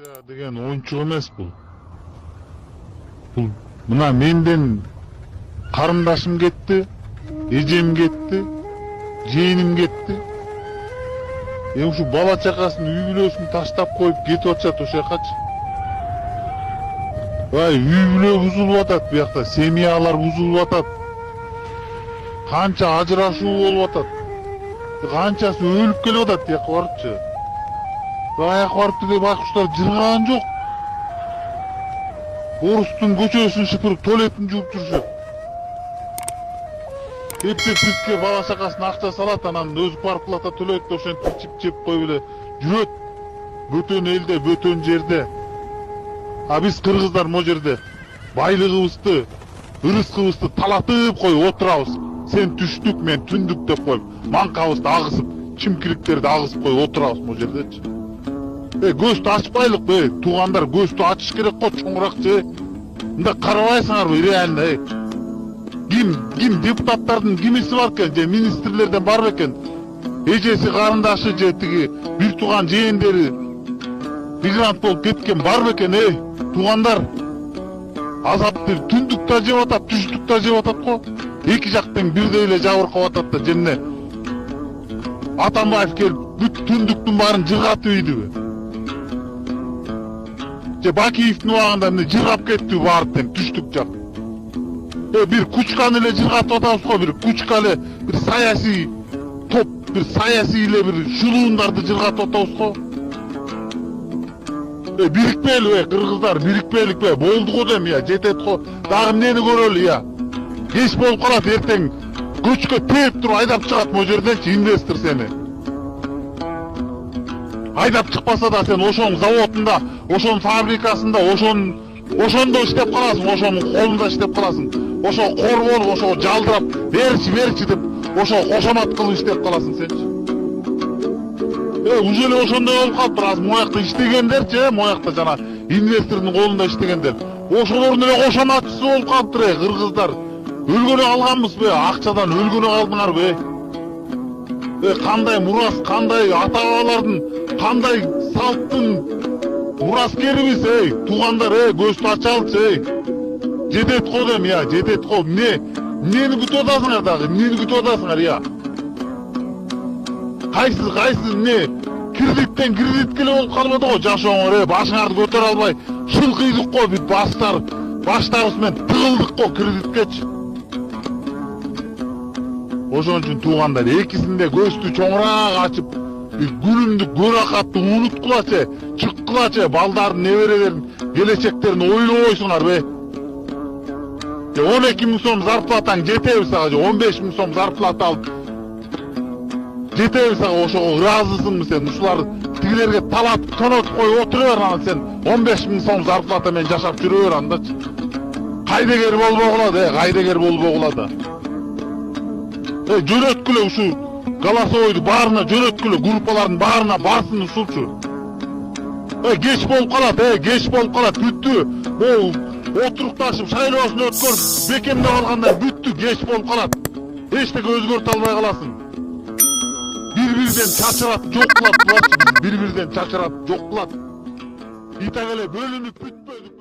Акция деген ойынчук эмес бул. Бул мына менден карындашым кетти, эжем кетти, жээним кетти. Ушу бала чакасын үй бүлөсүн таштап коюп кетип атышат ошол жакачы. Үй бүлө бузулуп атат биякта, семьялар бузулуп атат. Канча ажырашуу болуп атат. Канчасы өлүп келип атат тияка барыпчы. Аяк барыпты деп байкуштар жырган жок. Орустун көчөсүн шыпырып, туалетін жууп жүрүшөт. Эптеп бала чакасына акча салат, анан өзү паркулата төлөйт, ошентип ичип жеп коюп эле жүрөт. Бөтөн элде, бөтөн жерде. А биз кыргыздар мо жерде байлыгыбызды, ырыскыбызды талатып коюп отурабыз. Сен түштүк, мен түндүк деп коюп, манкабызды агызып, чимкиликтерди агызып коюп отурабыз мо жердечи. Көздү ачпайлык бе, туугандар, көздү ачыш керек го, чоңуракчы. Мында карабайсыңарбы реально? Ким депутаттардын кимиси бар экен, же министрлерден бар бекен? Эжеси, карындашы же тиги бир тууган жээндери мигрант болуп кеткен бар бекен? Туугандар, азапты түндүк да жеп атат, түштүк да жеп атат го. Эки жактан бирдей эле жабыркап атат да, жемне Атамбаев келип бүт түндүктүн баарын жыргатып ийдиби? Же Бакиевдин убагында эмне жыргап кетти баары тең түштүк жак. Бир кучканы эле жыргатып атабыз го, бир кучка эле, бир саясий топ, бир саясий эле бир шулуундарды жыргатып атабыз го. Бирикпейли кыргыздар, бирикпейликпи? Болду го дем, жетет го. Дагы эмнени көрөлү, кеч болуп калат, эртең көчкө тээп туруп айдап чыгат мо жерденчи инвестор сени. Айдап чыкпаса да сен ошонун заводунда, ошонун фабрикасында, ошондо иштеп каласың, ошонун колунда иштеп каласың. Ошо кор болуп, ошо жалдырап, берчи деп, ошо кошомат кылып иштеп каласың сенчи. Уже эле ошондой болуп калыптыр. Азыр моякта иштегендерчи, моякта жана инвестордун колунда иштегендер. Ошолордун эле кошоматчысы болуп калыптыр, кыргыздар. Өлгөнү калганбызбы? Акчадан өлгөнү калдыңарбы? Кандай мурас, кандай ата-бабалардын, кандай салттын мураскерибиз, туугандар, көздү ачалычы, жетет го дем, жетет го. Эмнени күтүп атасыңар дагы, эмнени күтүп атасыңар, Кайсы эмне? Кредиттен кредитке эле болуп калбады го жашооңор, башыңарды көтөрө албай шылкыйдык го, бүт баштарыбыз менен тыгылдык го кредиткечи. Ошон үчүн туугандар, экисинде көздү чоңураак ачып, күнүмдү көракатты унуткулачы, чыккылачы, балдардын, неберелердин келечектерин ойлобойсуңар бе? 12 000 сом зарплатаң жетеби сага, же 15 000 сом зарплата алып жетеби сага? Ошого ыраазысыңбы сен? Ушулар тигилерге талатып, тонотуп коюп отура бер, анан сен 15 000 сом зарплата менен жашап жүрө бер андачы. Кайдегер болбой калат, кайдегер болбой калат. Жөнөткүлө ушу Голосовойду баарына жөнөткүлө, группалардын баарына барсын ушулчу. Кеч болуп калат, кеч болуп калат, бүттү. Отурукташып, шайлоосун өткөрүп, бекемдеп алганда бүттү, кеч болуп калат. Эчтеке өзгөртө албай каласың. Бири-бириден чачырат, жок кылат, бир-бириден чачырат, жок кылат. Итак эле бөлүнүп бүтпөдүк.